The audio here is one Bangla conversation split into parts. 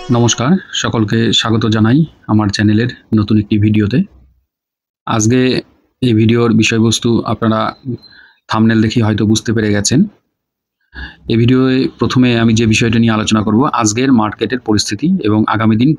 নমস্কার, সকলকে স্বাগত জানাই আমার চ্যানেলের নতুন একটি ভিডিওতে। আজকে এই ভিডিওর বিষয়বস্তু আপনারা থাম্বনেল দেখেই হয়তো বুঝতে পেরে গেছেন। এই ভিডিওয়ে প্রথমে আমি যে বিষয়টা নিয়ে আলোচনা করব, আজকের মার্কেটের পরিস্থিতি এবং আগামী দিন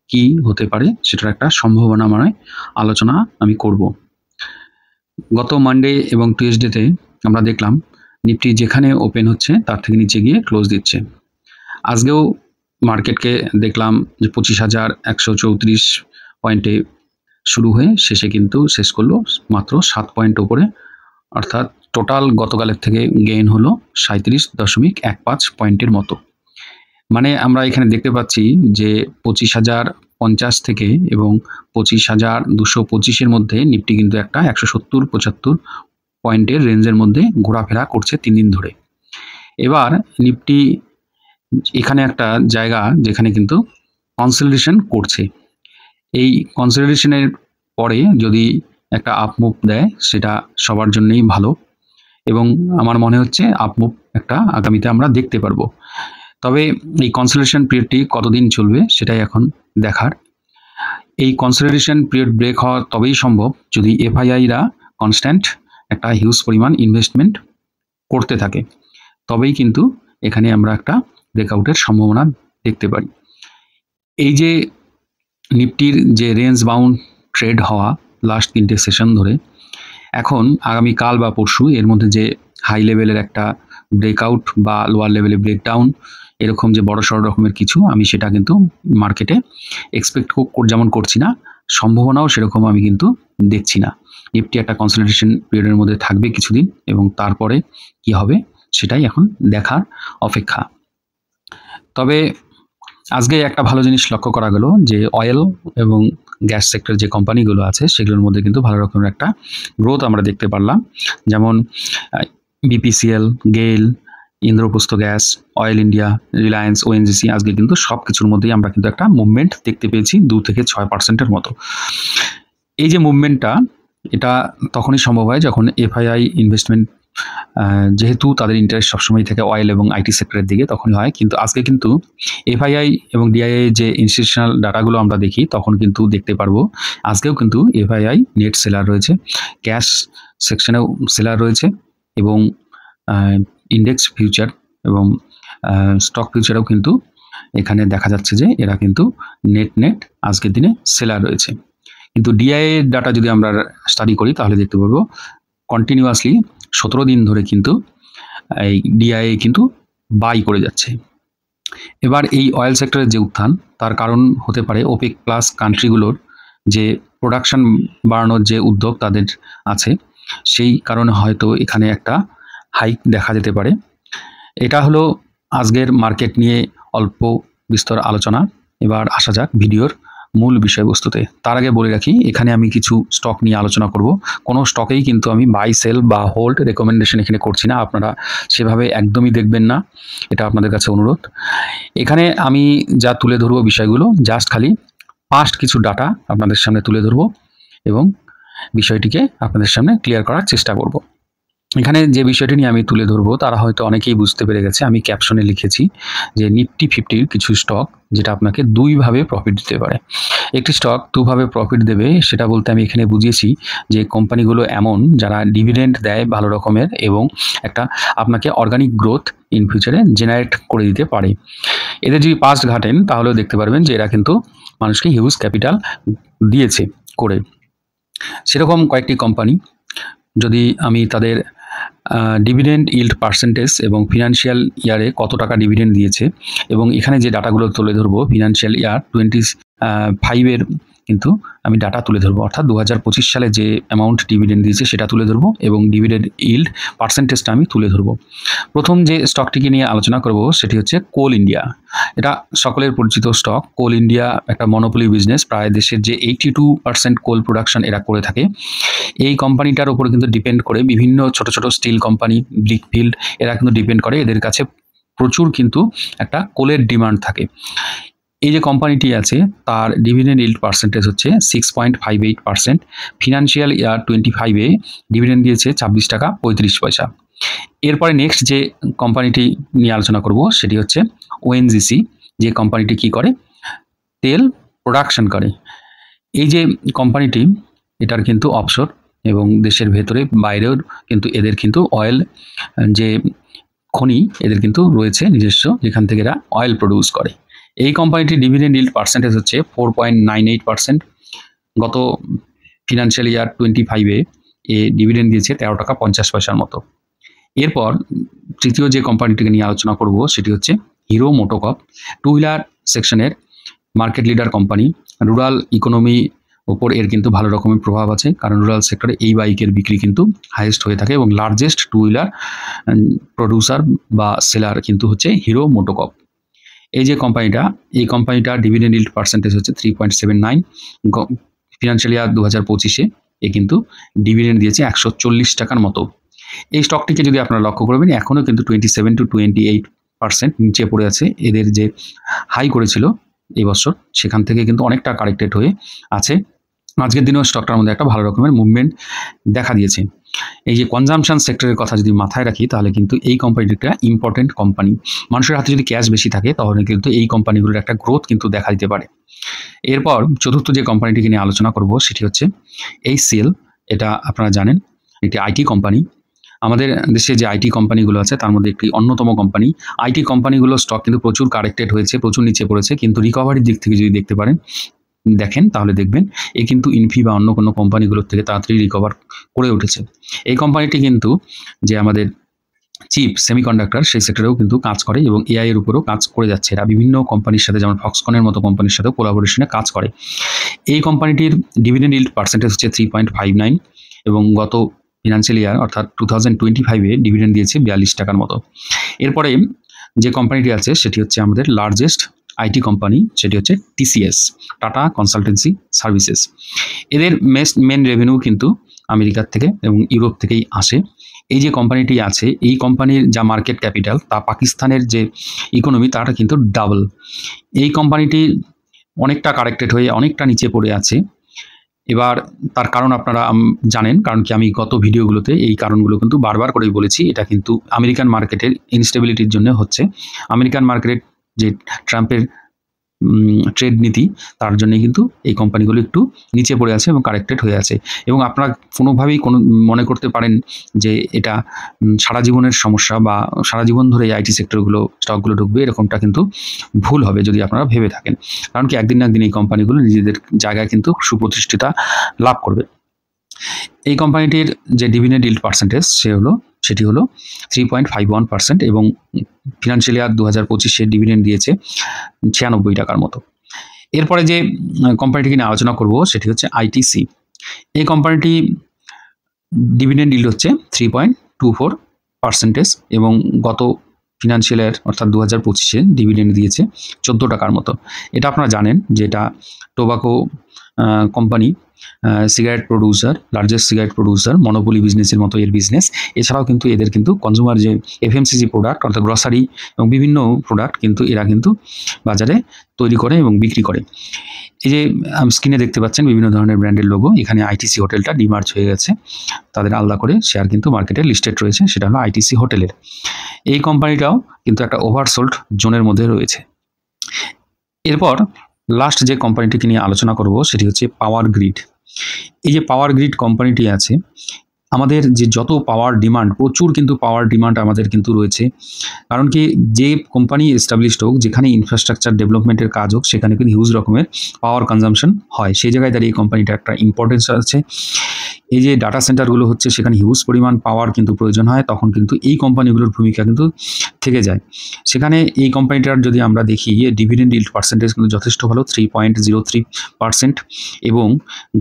কি হতে পারে সেটার একটা সম্ভাবনা আলোচনা আমি করব। গত মানডে এবং টিউসডেতে আমরা দেখলাম নিফটি যেখানে ওপেন হচ্ছে তার থেকে নিচে গিয়ে ক্লোজ দিচ্ছে। আজকেও মার্কেটকে দেখলাম যে 25,134 পয়েন্টে শুরু হয়ে শেষে কিন্তু শেষ করলো মাত্র 7 পয়েন্ট ওপরে, অর্থাৎ টোটাল গতকালের থেকে গেইন হলো 37.15 পয়েন্টের মতো। মানে আমরা এখানে দেখতে পাচ্ছি যে 25,050 থেকে এবং 25,225-এর মধ্যে নিফটি কিন্তু একটা 170-75 পয়েন্টের রেঞ্জের মধ্যে ঘোরাফেরা করছে 3 দিন ধরে। এবার নিফটি এখানে একটা জায়গা যেখানে কিন্তু কনসলিডেশন করছে। এই কনসলিডেশনের পরে যদি একটা আপমুভ দেয় সেটা সবার জন্যই ভালো, এবং আমার মনে হচ্ছে আপমুভ একটা আগামীতে আমরা দেখতে পারবো। তবে এই কনসলিডেশন পিরিয়ডটি কতদিন চলবে সেটাই এখন দেখার। এই কনসলিডেশন পিরিয়ড ব্রেক হওয়া তবেই সম্ভব যদি এফআইআইরা কনস্ট্যান্ট একটা হিউজ পরিমাণ ইনভেস্টমেন্ট করতে থাকে, তবেই কিন্তু এখানে আমরা একটা ব্রেকআউটের সম্ভাবনা দেখতে পারি। এই যে নিফটির যে রেঞ্জ বাউন্ড ট্রেড হওয়া লাস্ট 3টে সেশন ধরে, এখন আগামীকাল বা পরশু এর মধ্যে যে হাই লেভেলের একটা ব্রেকআউট বা লোয়ার লেভেলে ব্রেকডাউন, এরকম যে বড়সড় রকমের কিছু আমি সেটা কিন্তু মার্কেটে এক্সপেক্ট যেমন করছি না, সম্ভাবনাও সেরকম আমি কিন্তু দেখছি না। নিফটি একটা কনসলিডেশন পিরিয়ডের মধ্যে থাকবে কিছুদিন, এবং তারপরে কি হবে সেটাই এখন দেখার অপেক্ষা। তবে আজকে একটা ভালো জিনিস লক্ষ্য করা গেল যে অয়েল এবং গ্যাস সেক্টর যে কোম্পানিগুলো আছে সেগুলোর মধ্যে কিন্তু ভালো রকমের একটা গ্রোথ আমরা দেখতে পারলাম। যেমন বিপিসিএল, গেল, Indraprastha gas, oil India, Reliance, ONGC, আজকে কিন্তু সব কিছুর মধ্যেই আমরা কিন্তু একটা মুভমেন্ট দেখতে পেয়েছি 2 থেকে 6% মতো। এই যে মুভমেন্টটা, এটা তখনই সম্ভব হয় যখন এফআইআই ইনভেস্টমেন্ট, যেহেতু তাদের ইন্টারেস্ট সবসময় থেকে অয়েল এবং আইটি সেক্টরের দিকে, তখনই হয়। কিন্তু আজকে কিন্তু এফআইআই এবং ডিআইআই যে ইনস্টিটিউশনাল ডাটাগুলো আমরা দেখি তখন কিন্তু দেখতে পারবো আজকেও কিন্তু এফআইআই নেট সেলার রয়েছে, ক্যাশ সেকশনেও সেলার রয়েছে, এবং ইন্ডেক্স ফিউচার এবং স্টক ফিউচারেও কিন্তু এখানে দেখা যাচ্ছে যে এরা কিন্তু নেট আজকের দিনে সেলার রয়েছে। কিন্তু ডিআইএ ডাটা যদি আমরা স্টাডি করি তাহলে দেখতে পারবো কন্টিনিউয়াসলি 17 দিন ধরে কিন্তু এই ডিআইএ কিন্তু বাই করে যাচ্ছে। এবার এই অয়েল সেক্টরের যে উত্থান, তার কারণ হতে পারে ওপেক প্লাস কান্ট্রিগুলোর যে প্রোডাকশন বাড়ানোর যে উদ্যোগ তাদের আছে, সেই কারণে হয়তো এখানে একটা হাইক দেখা যেতে পারে। এটা হলো আজকের মার্কেট নিয়ে অল্প বিস্তর আলোচনা। এবার আসা যাক ভিডিওর মূল বিষয়বস্তুতে। তার আগে বলে রাখি, এখানে আমি কিছু স্টক নিয়ে আলোচনা করব। কোনো স্টকেই কিন্তু আমি বাই, সেল বা হোল্ড রেকমেন্ডেশন এখানে করছি না, আপনারা সেভাবে একদমই দেখবেন না, এটা আপনাদের কাছে অনুরোধ। এখানে আমি যা তুলে ধরবো বিষয়গুলো জাস্ট খালি পাস্ট কিছু ডাটা আপনাদের সামনে তুলে ধরবো এবং বিষয়টিকে আপনাদের সামনে ক্লিয়ার করার চেষ্টা করব। এখানে যে বিষয়টি নিয়ে আমি তুলে ধরবো তারা হয়তো অনেকেই বুঝতে পেরে গেছে। আমি ক্যাপশনে লিখেছি যে নিফটি 50-র কিছু স্টক যেটা আপনাকে দুইভাবে প্রফিট দিতে পারে। একটি স্টক দুভাবে প্রফিট দেবে, সেটা বলতে আমি এখানে বুঝিয়েছি যে কোম্পানিগুলো এমন যারা ডিভিডেন্ড দেয় ভালো রকমের এবং একটা আপনাকে অর্গানিক গ্রোথ ইন ফিউচারে জেনারেট করে দিতে পারে। এদের যদি পাস্ট ঘাটেন তাহলেও দেখতে পারবেন যে এরা কিন্তু মানুষকে হিউজ ক্যাপিটাল দিয়েছে করে। সেরকম কয়েকটি কোম্পানি যদি আমি তাদের ডিভিডেন্ড ইল্ড পার্সেন্টেজ এবং ফিনান্সিয়াল ইয়ারে কত টাকা ডিভিডেন্ড দিয়েছে, এবং এখানে যে ডাটাগুলো তুলে ধরবো ফিনান্সিয়াল ইয়ার 25-এর কিন্তু আমি ডাটা তুলে ধরবো, অর্থাৎ 2025 সালে যে অ্যামাউন্ট ডিভিডেন্ড দিয়েছে সেটা তুলে ধরবো এবং ডিভিডেন্ড ইল্ড পার্সেন্টেজটা আমি তুলে ধরবো। প্রথম যে স্টকটিকে নিয়ে আলোচনা করব সেটি হচ্ছে কোল ইন্ডিয়া। এটা সকলের পরিচিত স্টক। কোল ইন্ডিয়া একটা মনোপলি বিজনেস, প্রায় দেশের যে 82% কোল প্রোডাকশন এরা করে থাকে। এই কোম্পানিটার উপরে কিন্তু ডিপেন্ড করে বিভিন্ন ছোট ছোট স্টিল কোম্পানি, ব্রিকফিল্ড, এরা কিন্তু ডিপেন্ড করে, এদের কাছে প্রচুর কিন্তু একটা কোলের ডিমান্ড থাকে। এই যে কোম্পানিটি আছে তার ডিভিডেন্ড ইল্ড পার্সেন্টেজ হচ্ছে 6.58%। ফিনান্সিয়াল ইয়ার 25-এ ডিভিডেন্ড দিয়েছে 26 টাকা 35 পয়সা। এরপরে নেক্সট যে কোম্পানিটি নিয়ে আলোচনা করব সেটি হচ্ছে ওএনজিসি। যে কোম্পানিটি কি করে, তেল প্রোডাকশন করে। এই যে কোম্পানিটি, এটার কিন্তু অফশোর এবং দেশের ভেতরে বাইরেও কিন্তু এদের কিন্তু অয়েল যে খনি এদের কিন্তু রয়েছে নিজস্ব, যেখান থেকে এরা অয়েল প্রডিউস করে। এই কোম্পানিটির ডিভিডেন্ড ইল্ড পার্সেন্টেজ হচ্ছে 4.98%। গত ফিনান্সিয়াল ইয়ার 25-এ এ ডিভিডেন্ড দিয়েছে 13 টাকা 50 পয়সার মতো। এরপর তৃতীয় যে কোম্পানিটিকে নিয়ে আলোচনা করব সেটি হচ্ছে হিরো মোটোকর্প। টু হুইলার সেকশনের market leader company. Rural economy ওপর এর কিন্তু ভালো রকমের প্রভাব আছে, কারণ রুরাল সেক্টরে এই বাইকের বিক্রি কিন্তু হাইয়েস্ট হয়ে থাকে এবং লার্জেস্ট টু হুইলার প্রডিউসার বা সেলার কিন্তু হচ্ছে হিরো মোটোকর্প। এই যে কোম্পানিটা, এই কোম্পানিটার ডিভিডেন্ড ইল্ড পার্সেন্টেজ হচ্ছে 3.79। ফিনান্সিয়াল ইয়ার 2025-এ এ কিন্তু ডিভিডেন্ড দিয়েছে 140 টাকার মতো। এই স্টকটিকে যদি আপনারা লক্ষ্য করবেন, এখনও কিন্তু 27 to 28% নিচে পড়ে আছে। এদের যে হাই করেছিল এই বছর, সেখান থেকে কিন্তু অনেকটা কারেক্টেড হয়ে আছে। আজকের দিনেও স্টকটার মধ্যে একটা ভালো রকমের মুভমেন্ট দেখা দিয়েছে। এই যে কনজামশন সেক্টরের কথা যদি মাথায় রাখি, তাহলে কিন্তু এই কোম্পানিটা একটা ইম্পর্টেন্ট কোম্পানি। মানুষের হাতে যদি ক্যাশ বেশি থাকে, তাহলে কিন্তু এই কোম্পানিগুলোর একটা গ্রোথ কিন্তু দেখা দিতে পারে। এরপর চতুর্থ যে কোম্পানিটিকে নিয়ে আলোচনা করব সেটি হচ্ছে HCL। এটা আপনারা জানেন, একটি আইটি কোম্পানি। আমাদের দেশে যে আইটি কোম্পানিগুলো আছে তার মধ্যে একটি অন্যতম কোম্পানি। আইটি কোম্পানিগুলোর স্টক কিন্তু প্রচুর কারেক্টেড হয়েছে, প্রচুর নিচে পড়েছে, কিন্তু রিকভারির দিক থেকে যদি দেখেন তাহলে দেখবেন এ কিন্তু ইনফি বা অন্য কোনো কোম্পানিগুলোর থেকে তাড়াতাড়ি রিকভার করে উঠেছে। এই কোম্পানিটি কিন্তু যে আমাদের চিপ সেমিকন্ডাক্টর সেই সেক্টরেও কিন্তু কাজ করে এবং এআই এর উপরেও কাজ করে যাচ্ছে। এরা বিভিন্ন কোম্পানির সাথে, যেমন ফক্সকনের মতো কোম্পানির সাথেও কোলাবোরেশনে কাজ করে। এই কোম্পানিটির ডিভিডেন্ড ইল্ড পার্সেন্টেজ হচ্ছে 3.59 এবং গত ফিনান্সিয়াল ইয়ার অর্থাৎ 2025-এ ডিভিডেন্ড দিয়েছে 42 টাকার মতো। এরপরে যে কোম্পানিটি আছে সেটি হচ্ছে আমাদের লার্জেস্ট আইটি কোম্পানি, সেটি হচ্ছে TCS, টাটা কনসালটেন্সি সার্ভিসেস। এদের মেন রেভিনিউ কিন্তু আমেরিকার থেকে এবং ইউরোপ থেকেই আসে। এই যে কোম্পানিটি আছে, এই কোম্পানির যা মার্কেট ক্যাপিটাল তা পাকিস্তানের যে ইকোনমি তাটা কিন্তু ডাবল। এই কোম্পানিটি অনেকটা কারেক্টেড হয়ে অনেকটা নিচে পড়ে আছে। এবার তার কারণ আপনারা জানেন, কারণ কি আমি গত ভিডিওগুলোতে এই কারণগুলো কিন্তু বারবার করেই বলেছি। এটা কিন্তু আমেরিকান মার্কেটের ইনস্টেবিলিটির জন্য হচ্ছে। আমেরিকান মার্কেটের যে ট্রাম্পের ট্রেড নীতি, তার জন্যই কিন্তু এই কোম্পানিগুলো একটু নিচে পড়ে আছে এবং কারেক্টেড হয়ে আছে। এবং আপনারা কোনোভাবেই মনে করতে পারেন যে এটা সারা জীবনের সমস্যা বা সারা জীবন ধরে এই আইটি সেক্টরগুলো স্টকগুলো ঢুকবে, এরকমটা কিন্তু ভুল হবে যদি আপনারা ভেবে থাকেন। কারণ কি একদিন না একদিন এই কোম্পানিগুলো নিজেদের জায়গায় কিন্তু সুপ্রতিষ্ঠিতা লাভ করবে। এই কোম্পানিটির যে ডিভিডেন্ড ইল্ড পার্সেন্টেজ সেটি হলো 3.51% এবং ফিনান্সিয়াল ইয়ার 2025-এ ডিভিডেন্ড দিয়েছে 96 টাকার মতো। এরপরে যে কোম্পানিটিকে নিয়ে আলোচনা করব সেটি হচ্ছে ITC। এই কোম্পানিটি ডিভিডেন্ড ইল্ড হচ্ছে 3.24% এবং গত ফিনান্সিয়াল ইয়ার অর্থাৎ 2025-এ ডিভিডেন্ড দিয়েছে 14 টাকার মতো। এটা আপনারা জানেন যে এটা tobacco company, cigarette producer, largest cigarette producer, monopoly বিজনেসের মতো এর বিজনেস। এছাড়াও কিন্তু এদের কিন্তু কনজিউমার যে FMCG প্রোডাক্ট অর্থাৎ গ্রসারি এবং বিভিন্ন প্রোডাক্ট কিন্তু এরা কিন্তু বাজারে তৈরি করে এবং বিক্রি করে। এই যে স্ক্রিনে দেখতে পাচ্ছেন বিভিন্ন ধরনের ব্র্যান্ডের লোগো। এখানে ITC হোটেলটা ডিমার্জ হয়ে গেছে, তাদের আলাদা করে শেয়ার কিন্তু মার্কেটে লিস্টেড রয়েছে, সেটা হলো ITC হোটেলের। এই কোম্পানিটাও কিন্তু একটা ওভারসোল্ড জোনের মধ্যে রয়েছে। এরপর লাস্ট যে কোম্পানিটিকে নিয়ে আলোচনা করব সেটি হচ্ছে পাওয়ার গ্রিড। এই যে পাওয়ার গ্রিড কোম্পানিটি আছে, আমাদের যে যত পাওয়ার ডিমান্ড, প্রচুর কিন্তু পাওয়ার ডিমান্ড আমাদের কিন্তু রয়েছে। কারণ কি যে কোম্পানি এস্টাবলিশড হোক, যেখানে ইনফ্রাস্ট্রাকচার ডেভেলপমেন্টের কাজ হোক, সেখানে কিন্তু হিউজ রকমের পাওয়ার কনজামশন হয়। সেই জায়গায় দাঁড়িয়ে এই কোম্পানিটা একটা ইম্পর্টেন্স আছে। এই যে ডাটা সেন্টারগুলো হচ্ছে, সেখানে হিউজ পরিমাণ পাওয়ার কিন্তু প্রয়োজন হয়, তখন কিন্তু এই কোম্পানিগুলোর ভূমিকা কিন্তু থেকে যায়। সেখানে এই কোম্পানিটার যদি আমরা দেখি, ডিভিডেন্ড ইল্ড পার্সেন্টেজ কিন্তু যথেষ্ট ভালো, 3.03% এবং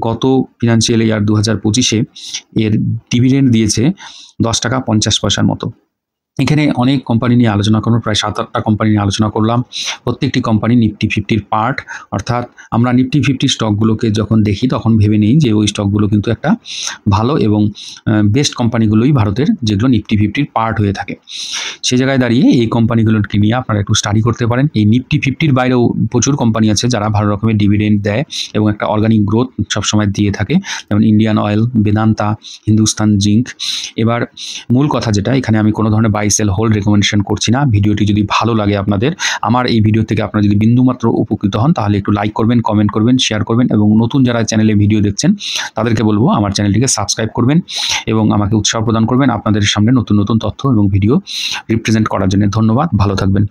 গত ফিনান্সিয়াল ইয়ার 2025-এ এর ডিভিডেন্ড দিয়েছে 10 টাকা 50 পয়সার মতো। এখানে অনেক কোম্পানি নিয়ে আলোচনা করলাম, প্রায় 7-8টা কোম্পানি নিয়ে আলোচনা করলাম। প্রত্যেকটি কোম্পানি নিফটি 50-র পার্ট, অর্থাৎ আমরা নিফটি 50 স্টকগুলোকে যখন দেখি তখন ভেবে নিই যে ওই স্টকগুলো কিন্তু একটা ভালো এবং বেস্ট কোম্পানিগুলোই ভারতের, যেগুলো নিফটি 50-র পার্ট হয়ে থাকে। সেই জায়গায় দাঁড়িয়ে এই কোম্পানিগুলোকে নিয়ে আপনারা একটু স্টাডি করতে পারেন। এই নিফটি 50-র বাইরেও প্রচুর কোম্পানি আছে যারা ভালো রকমের ডিভিডেন্ড দেয় এবং একটা অর্গানিক গ্রোথ সবসময় দিয়ে থাকে, যেমন Indian oil, Vedanta, Hindustan zinc. এবার মূল কথা যেটা, এখানে আমি কোনো ধরনের বাই সেল হোল্ড রেকমেন্ডেশন করছি না। ভিডিওটি যদি ভালো লাগে আপনাদের, আমার এই ভিডিও থেকে আপনারা যদি বিন্দুমাত্র উপকৃত হন, তাহলে একটু লাইক করবেন, কমেন্ট করবেন, শেয়ার করবেন এবং নতুন যারা চ্যানেলে ভিডিও দেখছেন তাদেরকে বলবো আমার চ্যানেলটিকে সাবস্ক্রাইব করবেন এবং আমাকে উৎসাহ প্রদান করবেন আপনাদের সামনে নতুন নতুন তথ্য এবং ভিডিও রিপ্রেজেন্ট করার জন্য। ধন্যবাদ, ভালো থাকবেন।